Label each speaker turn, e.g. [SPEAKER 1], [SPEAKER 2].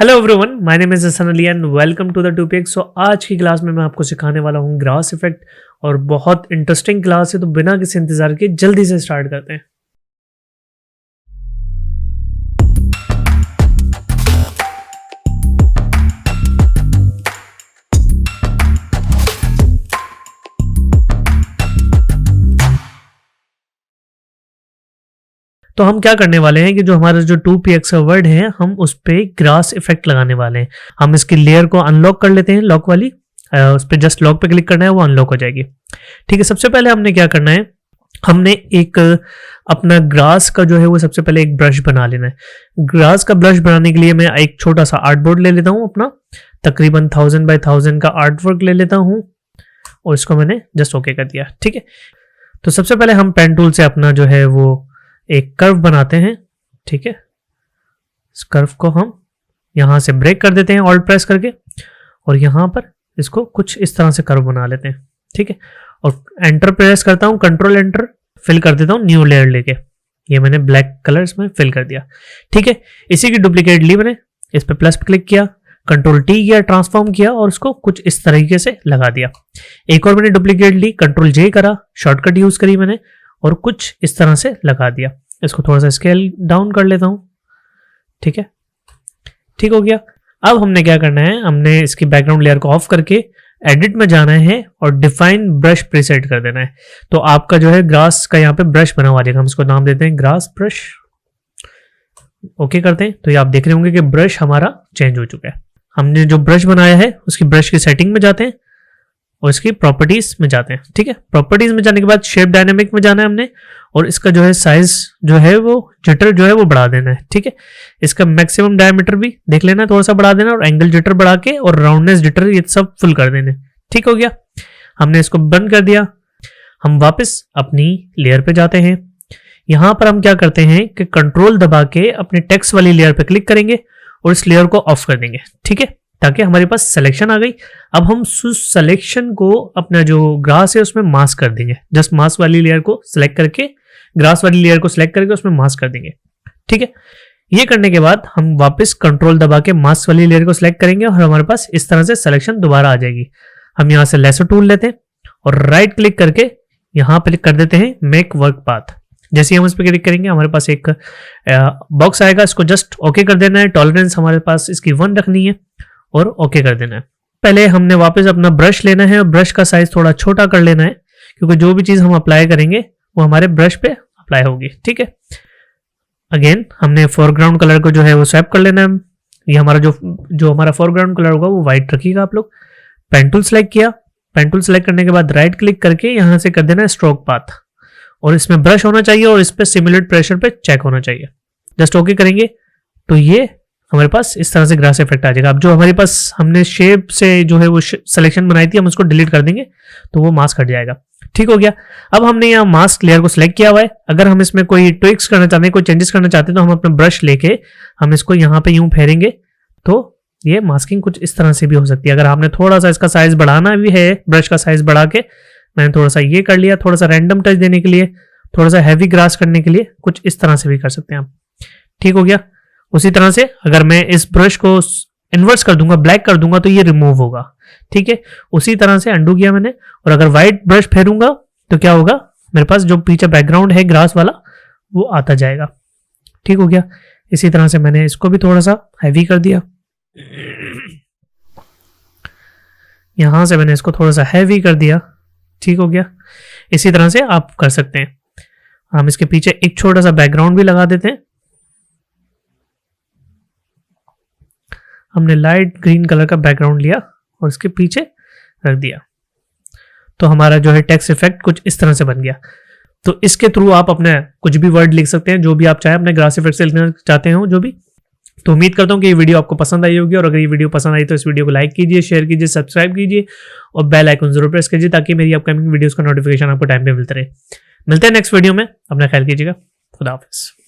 [SPEAKER 1] Hello everyone, my name is Hasan Ali and welcome to the 2px। आज की class में मैं आपको सिखाने वाला हूँ ग्रास इफेक्ट और बहुत इंटरेस्टिंग क्लास है, तो बिना किसी इंतजार के जल्दी से स्टार्ट करते हैं। तो हम क्या करने वाले हैं कि जो हमारा जो 2px का वर्ड है हम उस पे ग्रास इफेक्ट लगाने वाले हैं। हम इसकी लेयर को अनलॉक कर लेते हैं, लॉक वाली, उस पर जस्ट लॉक पे क्लिक करना है, वो अनलॉक हो जाएगी। ठीक है, सबसे पहले हमने क्या करना है, हमने एक अपना ग्रास का जो है वो सबसे पहले एक ब्रश बना लेना है। ग्रास का ब्रश बनाने के लिए मैं एक छोटा सा आर्ट बोर्ड ले लेता हूँ, अपना तकरीबन 1000 बाय 1000 का आर्ट वर्क ले लेता हूँ और इसको मैंने जस्ट ओके कर दिया। ठीक है, तो सबसे पहले हम पेन टूल से अपना जो है वो एक कर्व बनाते हैं। ठीक है, इस कर्व को हम यहां से ब्रेक कर देते हैं ऑल्ट प्रेस करके, और यहां पर इसको कुछ इस तरह से कर्व बना लेते हैं। ठीक है, और एंटर प्रेस करता हूं, कंट्रोल एंटर, फिल कर देता हूं न्यू लेयर लेके। ये मैंने ब्लैक कलर इसमें फिल कर दिया। ठीक है, इसी की डुप्लीकेट ली मैंने, इस पे प्लस पे क्लिक किया, कंट्रोल टी किया, ट्रांसफॉर्म किया और उसको कुछ इस तरीके से लगा दिया। एक और मैंने डुप्लीकेट ली, कंट्रोल जे करा, शॉर्टकट यूज करी मैंने और कुछ इस तरह से लगा दिया। इसको थोड़ा सा स्केल डाउन कर लेता हूं। ठीक है, ठीक हो गया। अब हमने क्या करना है, हमने इसकी बैकग्राउंड लेयर को ऑफ करके एडिट में जाना है और डिफाइन ब्रश प्रीसेट कर देना है। तो आपका जो है ग्रास का यहाँ पे ब्रश बना हुआ आ जाएगा, हम इसको नाम देते हैं ग्रास ब्रश। ओके करते हैं, तो ये आप देख रहे होंगे कि ब्रश हमारा चेंज हो चुका है। हमने जो ब्रश बनाया है उसकी ब्रश की सेटिंग में जाते हैं और इसकी प्रॉपर्टीज में जाते हैं। ठीक है, प्रॉपर्टीज में जाने के बाद शेप डायनेमिक में जाना है हमने, और इसका जो है साइज जो है वो जिटर जो है वो बढ़ा देना है। ठीक है, इसका मैक्सिमम डायमीटर भी देख लेना, थोड़ा सा बढ़ा देना, और एंगल जिटर बढ़ा के और राउंडनेस जिटर ये सब फुल कर देने। ठीक हो गया, हमने इसको बंद कर दिया। हम वापस अपनी लेयर पे जाते हैं। यहां पर हम क्या करते हैं कि कंट्रोल दबा के अपने टेक्स्ट वाली लेयर पे क्लिक करेंगे और इस लेयर को ऑफ कर देंगे। ठीक है, ताकि हमारे पास सिलेक्शन आ गई। अब हम उस सिलेक्शन को अपना जो ग्रास है उसमें मास्क कर देंगे। जस्ट मास्क वाली लेयर को सिलेक्ट करके, ग्रास वाली लेयर को सिलेक्ट करके उसमें मास्क कर देंगे। ठीक है, ये करने के बाद हम वापस कंट्रोल दबा के मास्क वाली लेयर को सिलेक्ट करेंगे और हमारे पास इस तरह से सिलेक्शन दोबारा आ जाएगी। हम यहाँ से लेसो टूल लेते हैं और राइट क्लिक करके यहाँ पे कर देते हैं मेक वर्क पाथ। जैसे ही हम इस पर क्लिक करेंगे हमारे पास एक बॉक्स आएगा, इसको जस्ट ओके कर देना है। टॉलरेंस हमारे पास इसकी 1 रखनी है और ओके कर देना है। पहले हमने वापस अपना ब्रश लेना है और ब्रश का साइज थोड़ा छोटा कर लेना है, क्योंकि जो भी चीज हम अप्लाई करेंगे वो हमारे ब्रश पे अप्लाई होगी। ठीक है, अगेन हमने फोरग्राउंड कलर को जो है वो स्वैप कर लेना है। ये हमारा जो हमारा फोरग्राउंड कलर होगा वो व्हाइट रखिएगा आप लोग। पेन टूल सेलेक्ट किया, पेन टूल सेलेक्ट करने के बाद राइट क्लिक करके यहाँ से कर देना है स्ट्रोक पाथ, और इसमें ब्रश होना चाहिए और इस पे सिमुलेट प्रेशर पे चेक होना चाहिए। जस्ट ओके करेंगे तो ये हमारे पास इस तरह से ग्रास इफेक्ट आ जाएगा। अब जो हमारे पास हमने शेप से जो है वो सिलेक्शन बनाई थी, हम उसको डिलीट कर देंगे तो वो मास्क हट जाएगा। ठीक हो गया। अब हमने यहाँ मास्क लेयर को सिलेक्ट किया हुआ है। अगर हम इसमें कोई ट्विक्स करना चाहते हैं, कोई चेंजेस करना चाहते हैं, तो हम अपना ब्रश लेके हम इसको यहाँ पे यूं फेरेंगे तो ये मास्किंग कुछ इस तरह से भी हो सकती है। अगर आपने थोड़ा सा इसका साइज बढ़ाना भी है, ब्रश का साइज बढ़ा के मैंने थोड़ा सा ये कर लिया, थोड़ा सा रैंडम टच देने के लिए, थोड़ा सा हैवी ग्रास करने के लिए, कुछ इस तरह से भी कर सकते हैं आप। ठीक हो गया। उसी तरह से अगर मैं इस ब्रश को इन्वर्स कर दूंगा, ब्लैक कर दूंगा, तो ये रिमूव होगा। ठीक है, उसी तरह से अंडू किया मैंने, और अगर व्हाइट ब्रश फेरूंगा तो क्या होगा, मेरे पास जो पीछे बैकग्राउंड है ग्रास वाला वो आता जाएगा। ठीक हो गया। इसी तरह से मैंने इसको भी थोड़ा सा हैवी कर दिया। यहां से मैंने इसको थोड़ा सा हैवी कर दिया। ठीक हो गया। इसी तरह से आप कर सकते हैं। हम इसके पीछे एक छोटा सा बैकग्राउंड भी लगा देते हैं। हमने लाइट ग्रीन कलर का बैकग्राउंड लिया और इसके पीछे रख दिया, तो हमारा जो है टेक्स्ट इफेक्ट कुछ इस तरह से बन गया। तो इसके थ्रू आप अपने कुछ भी वर्ड लिख सकते हैं, जो भी आप चाहें, अपने ग्रास इफेक्ट से लिखना चाहते हो जो भी। तो उम्मीद करता हूं कि ये वीडियो आपको पसंद आई होगी, और अगर ये वीडियो पसंद आई तो इस वीडियो को लाइक कीजिए, शेयर कीजिए, सब्सक्राइब कीजिए और बेल आइकन जरूर प्रेस कीजिए, ताकि मेरी अपकमिंग वीडियोस का नोटिफिकेशन आपको टाइम पे मिलते रहे। मिलते हैं नेक्स्ट वीडियो में, अपना ख्याल कीजिएगा। खुदा हाफिज़।